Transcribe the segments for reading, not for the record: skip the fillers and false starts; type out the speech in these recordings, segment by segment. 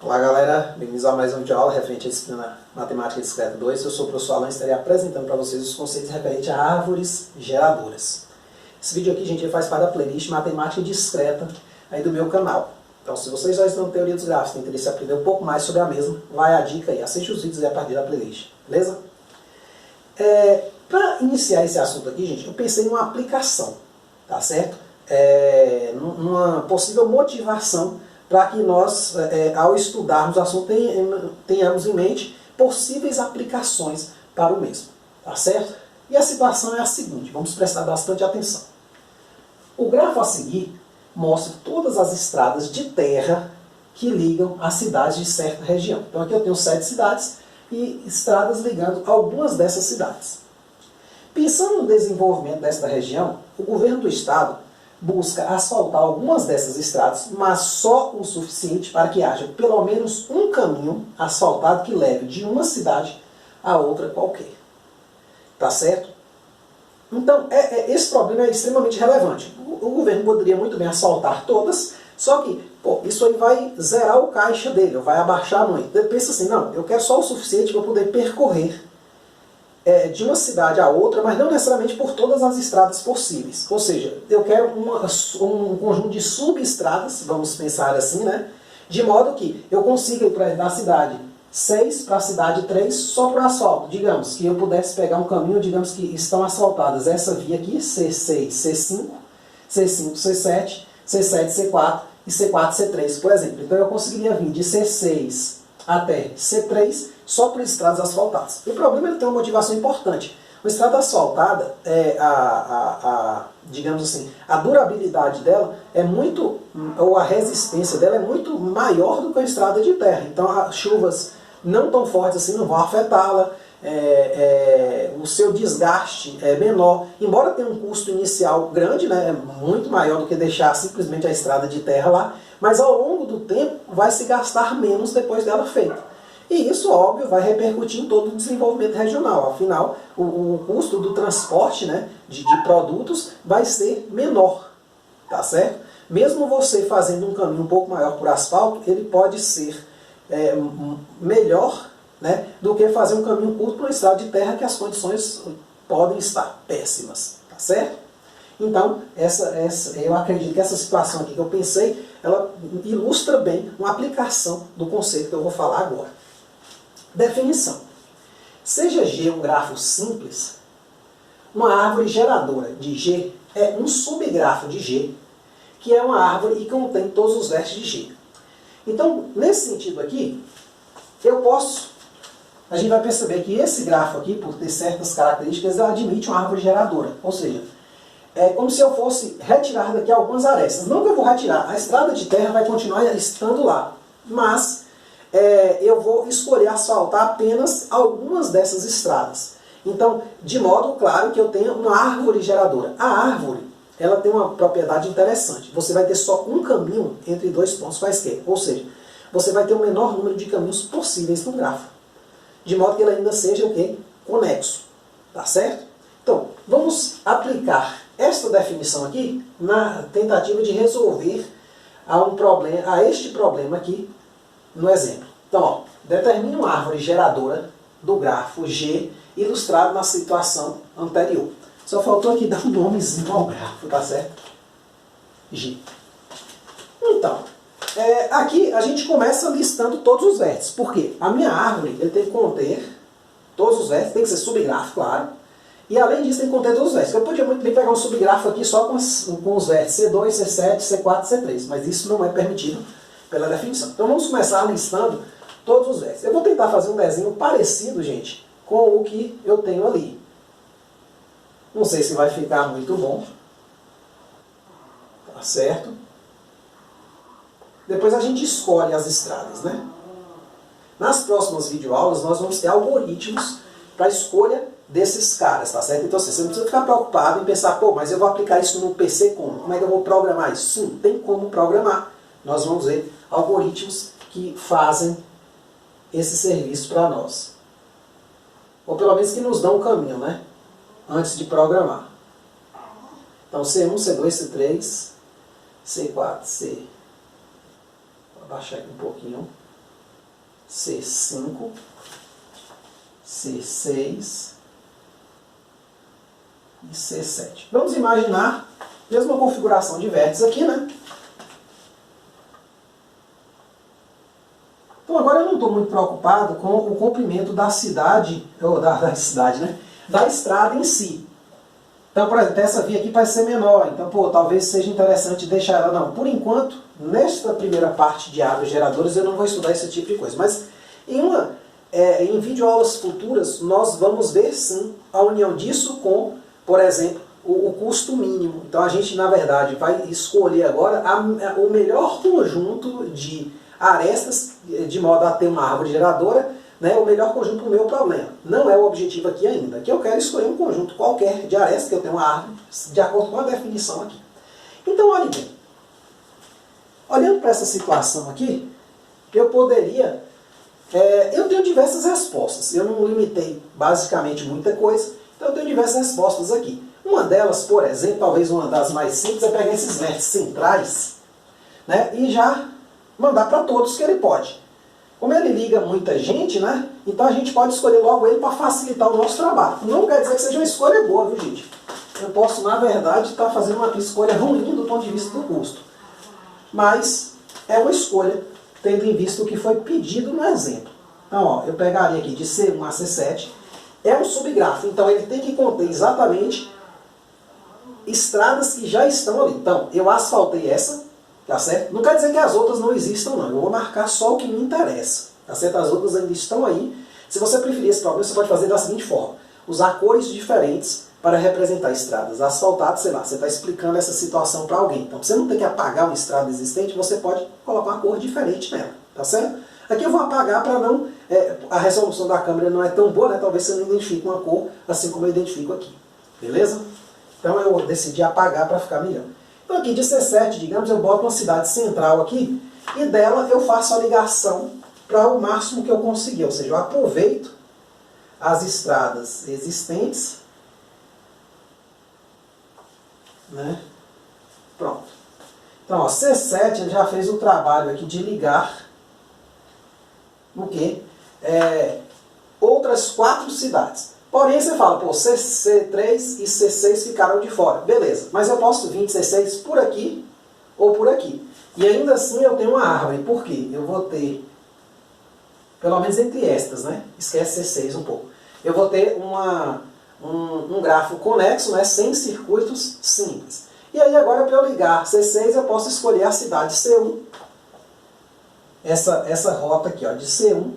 Olá galera, bem-vindos a mais um vídeo aula referente à disciplina Matemática Discreta 2. Eu sou o professor Alan e estarei apresentando para vocês os conceitos referentes a árvores geradoras. Esse vídeo aqui, gente, faz parte da playlist Matemática Discreta aí do meu canal. Então, se vocês já estão na teoria dos gráficos e têm interesse em aprender um pouco mais sobre a mesma, vai a dica aí, assiste os vídeos aí a partir da playlist, beleza? Para iniciar esse assunto aqui, gente, eu pensei numa aplicação, tá certo? Numa possível motivação para que nós, ao estudarmos o assunto, tenhamos em mente possíveis aplicações para o mesmo, tá certo? E a situação é a seguinte, vamos prestar bastante atenção. O gráfico a seguir mostra todas as estradas de terra que ligam as cidades de certa região. Então aqui eu tenho 7 cidades e estradas ligando algumas dessas cidades. Pensando no desenvolvimento desta região, o governo do estado busca asfaltar algumas dessas estradas, mas só o suficiente para que haja pelo menos um caminho asfaltado que leve de uma cidade a outra qualquer. Tá certo? Então, esse problema é extremamente relevante. O governo poderia muito bem asfaltar todas, só que isso aí vai zerar o caixa dele, vai abaixar muito. Ele pensa assim, não, eu quero só o suficiente para poder percorrer de uma cidade a outra, mas não necessariamente por todas as estradas possíveis. Ou seja, eu quero um conjunto de subestradas, vamos pensar assim, né? De modo que eu consiga ir da cidade 6 para a cidade 3 só para o asfalto. Digamos que eu pudesse pegar um caminho, digamos que estão asfaltadas essa via aqui, C6, C5, C5, C7, C7, C4 e C4, C3, por exemplo. Então eu conseguiria vir de C6 até C3 só por estradas asfaltadas. O problema é que tem uma motivação importante. Uma estrada asfaltada, digamos assim, a durabilidade dela é muito, ou a resistência dela é muito maior do que a estrada de terra. Então as chuvas não tão fortes assim não vão afetá-la, o seu desgaste é menor, embora tenha um custo inicial grande, né, muito maior do que deixar simplesmente a estrada de terra lá, mas ao longo do tempo vai se gastar menos depois dela feita. E isso, óbvio, vai repercutir em todo o desenvolvimento regional. Afinal, o custo do transporte, né, de produtos vai ser menor, tá certo? Mesmo você fazendo um caminho um pouco maior por asfalto, ele pode ser melhor, né, do que fazer um caminho curto por uma estrada de terra que as condições podem estar péssimas, tá certo? Então, eu acredito que essa situação aqui que eu pensei, ela ilustra bem uma aplicação do conceito que eu vou falar agora. Definição. Seja G um grafo simples, uma árvore geradora de G é um subgrafo de G, que é uma árvore e contém todos os vértices de G. Então, nesse sentido aqui, a gente vai perceber que esse grafo aqui, por ter certas características, ele admite uma árvore geradora. Ou seja, é como se eu fosse retirar daqui algumas arestas. Não que eu vou retirar, a estrada de terra vai continuar estando lá, mas eu vou escolher asfaltar apenas algumas dessas estradas. Então, de modo claro que eu tenho uma árvore geradora. A árvore, ela tem uma propriedade interessante. Você vai ter só um caminho entre dois pontos quaisquer. Ou seja, você vai ter o menor número de caminhos possíveis no grafo. De modo que ele ainda seja o quê? Conexo. Tá certo? Então, vamos aplicar esta definição aqui na tentativa de resolver este problema aqui no exemplo. Então, ó, determine uma árvore geradora do grafo G ilustrado na situação anterior. Só faltou aqui dar um nomezinho ao grafo, tá certo? G. Então, aqui a gente começa listando todos os vértices. Por quê? A minha árvore ele tem que conter todos os vértices, tem que ser subgrafo, claro. E além disso tem que conter todos os vértices. Eu podia muito bem pegar um subgrafo aqui só com os vértices C2, C7, C4, C3, mas isso não é permitido pela definição. Então vamos começar listando todos os vértices. Eu vou tentar fazer um desenho parecido, gente, com o que eu tenho ali. Não sei se vai ficar muito bom. Tá certo? Depois a gente escolhe as estradas, né? Nas próximas videoaulas nós vamos ter algoritmos para a escolha desses caras, tá certo? Então assim, você não precisa ficar preocupado em pensar, pô, mas eu vou aplicar isso no PC como? Como é que eu vou programar isso? Sim, tem como programar. Nós vamos ver algoritmos que fazem esse serviço para nós. Ou pelo menos que nos dão um caminho, né? Antes de programar. Então C1, C2, C3, C4, C. Vou abaixar aqui um pouquinho. C5, C6 e C7. Vamos imaginar a mesma configuração de vértices aqui, né? Então agora eu não estou muito preocupado com o comprimento da cidade, ou da cidade, né? Da estrada em si. Então, por exemplo, essa via aqui vai ser menor, então, pô, talvez seja interessante deixar ela, não. Por enquanto, nesta primeira parte de árvores geradoras, eu não vou estudar esse tipo de coisa, mas em videoaulas futuras, nós vamos ver, sim, a união disso com, por exemplo, o custo mínimo. Então, a gente, na verdade, vai escolher agora o melhor conjunto de arestas, de modo a ter uma árvore geradora, né, o melhor conjunto para o meu problema. Não é o objetivo aqui ainda. Aqui eu quero escolher um conjunto qualquer de arestas, que eu tenho uma árvore, de acordo com a definição aqui. Então, olha bem. Olhando para essa situação aqui, eu poderia... eu tenho diversas respostas. Eu não limitei basicamente muita coisa, então eu tenho diversas respostas aqui. Uma delas, por exemplo, talvez uma das mais simples, é pegar esses vértices centrais, né, e já mandar para todos que ele pode. Como ele liga muita gente, né? Então a gente pode escolher logo ele para facilitar o nosso trabalho. Não quer dizer que seja uma escolha boa, viu, gente? Eu posso, na verdade, estar fazendo uma escolha ruim do ponto de vista do custo. Mas é uma escolha, tendo em vista o que foi pedido no exemplo. Então, ó, eu pegaria aqui de C1 a C7, é um subgrafo, então ele tem que conter exatamente estradas que já estão ali. Então, eu asfaltei essa, tá certo? Não quer dizer que as outras não existam, não. Eu vou marcar só o que me interessa, tá certo? As outras ainda estão aí. Se você preferir esse problema, você pode fazer da seguinte forma. Usar cores diferentes para representar estradas asfaltadas, sei lá, você está explicando essa situação para alguém. Então, você não tem que apagar uma estrada existente, você pode colocar uma cor diferente nela, tá certo? Aqui eu vou apagar para não... a resolução da câmera não é tão boa, né? Talvez você não identifique uma cor assim como eu identifico aqui. Beleza? Então, eu decidi apagar para ficar melhor. Então aqui de C7, digamos, eu boto uma cidade central aqui e dela eu faço a ligação para o máximo que eu conseguir. Ou seja, eu aproveito as estradas existentes, né? Pronto. Então, ó, C7 ele já fez o trabalho aqui de ligar o quê? Outras 4 cidades. Porém, você fala, pô, C3 e C6 ficaram de fora. Beleza, mas eu posso vir de C6 por aqui ou por aqui. E ainda assim eu tenho uma árvore. Por quê? Eu vou ter, pelo menos entre estas, né? Esquece C6 um pouco. Eu vou ter um grafo conexo, né? Sem circuitos simples. E aí agora para eu ligar C6 eu posso escolher a cidade C1. Essa rota aqui, ó, de C1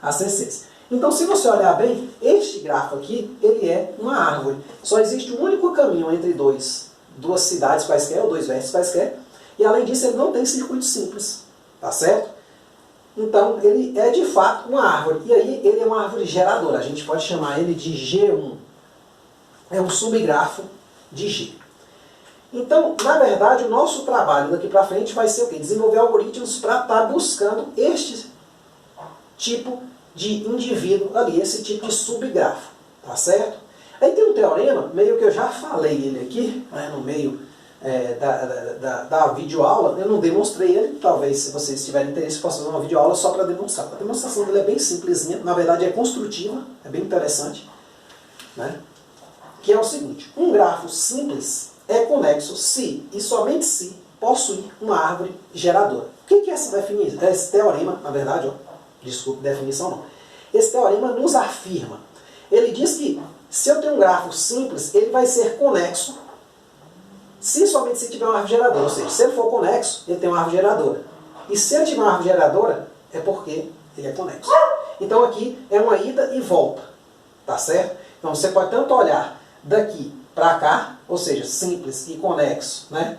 a C6. Então, se você olhar bem, este grafo aqui, ele é uma árvore. Só existe um único caminho entre duas cidades quaisquer, ou dois vértices quaisquer, e além disso ele não tem circuito simples, tá certo? Então, ele é de fato uma árvore, e aí ele é uma árvore geradora, a gente pode chamar ele de G1. É um subgrafo de G. Então, na verdade, o nosso trabalho daqui para frente vai ser o quê? Desenvolver algoritmos para estar buscando este tipo de indivíduo ali, esse tipo de subgrafo, tá certo? Aí tem um teorema, meio que eu já falei ele aqui, né, no meio da videoaula, eu não demonstrei ele, talvez se vocês tiverem interesse possa fazer uma videoaula só para demonstrar. A demonstração dele é bem simplesinha, na verdade é construtiva, é bem interessante, né? Que é o seguinte, um grafo simples é conexo se, e somente se, possui uma árvore geradora. O que é essa definição? Esse teorema, na verdade, ó, desculpe, definição não. Esse teorema nos afirma. Ele diz que se eu tenho um grafo simples, ele vai ser conexo se somente se tiver uma árvore geradora. Ou seja, se ele for conexo, ele tem uma árvore geradora. E se ele tiver uma árvore geradora, é porque ele é conexo. Então aqui é uma ida e volta. Tá certo? Então você pode tanto olhar daqui para cá, ou seja, simples e conexo, né?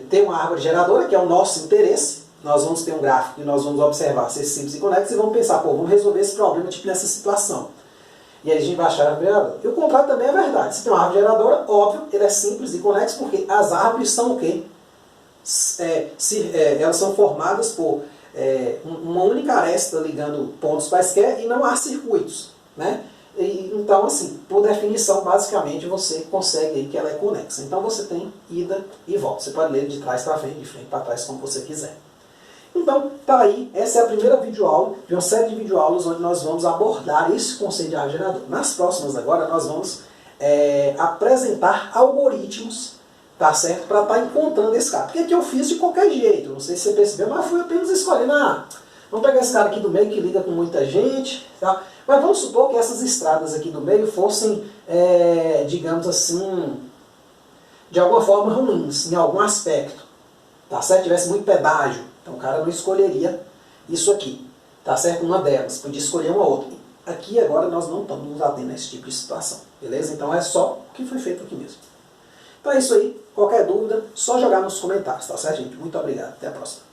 Ter uma árvore geradora, que é o nosso interesse. Nós vamos ter um gráfico e nós vamos observar se é simples e conexo e vamos pensar, pô, vamos resolver esse problema tipo nessa situação. E aí a gente vai achar a árvore geradora. E o contrário também é verdade. Se tem uma árvore geradora, óbvio, ele é simples e conexo porque as árvores são o quê? Elas são formadas por uma única aresta ligando pontos quaisquer e não há circuitos, né? Então, assim, por definição, basicamente, você consegue aí que ela é conexa. Então, você tem ida e volta. Você pode ler de trás para frente, de frente para trás, como você quiser. Então, tá aí, essa é a primeira videoaula de uma série de videoaulas onde nós vamos abordar esse conceito de árvore geradora. Nas próximas agora nós vamos apresentar algoritmos, tá certo? Para estar encontrando esse cara. Porque aqui eu fiz de qualquer jeito, não sei se você percebeu, mas fui apenas escolhendo, vamos pegar esse cara aqui do meio que liga com muita gente, tá? Mas vamos supor que essas estradas aqui do meio fossem, digamos assim, de alguma forma ruins, em algum aspecto, tá certo? Tivesse muito pedágio, então o cara não escolheria isso aqui, tá certo? Uma delas, podia escolher uma outra. Aqui agora nós não estamos nos atendendo a esse tipo de situação, beleza? Então é só o que foi feito aqui mesmo. Então é isso aí, qualquer dúvida, só jogar nos comentários, tá certo, gente? Muito obrigado, até a próxima.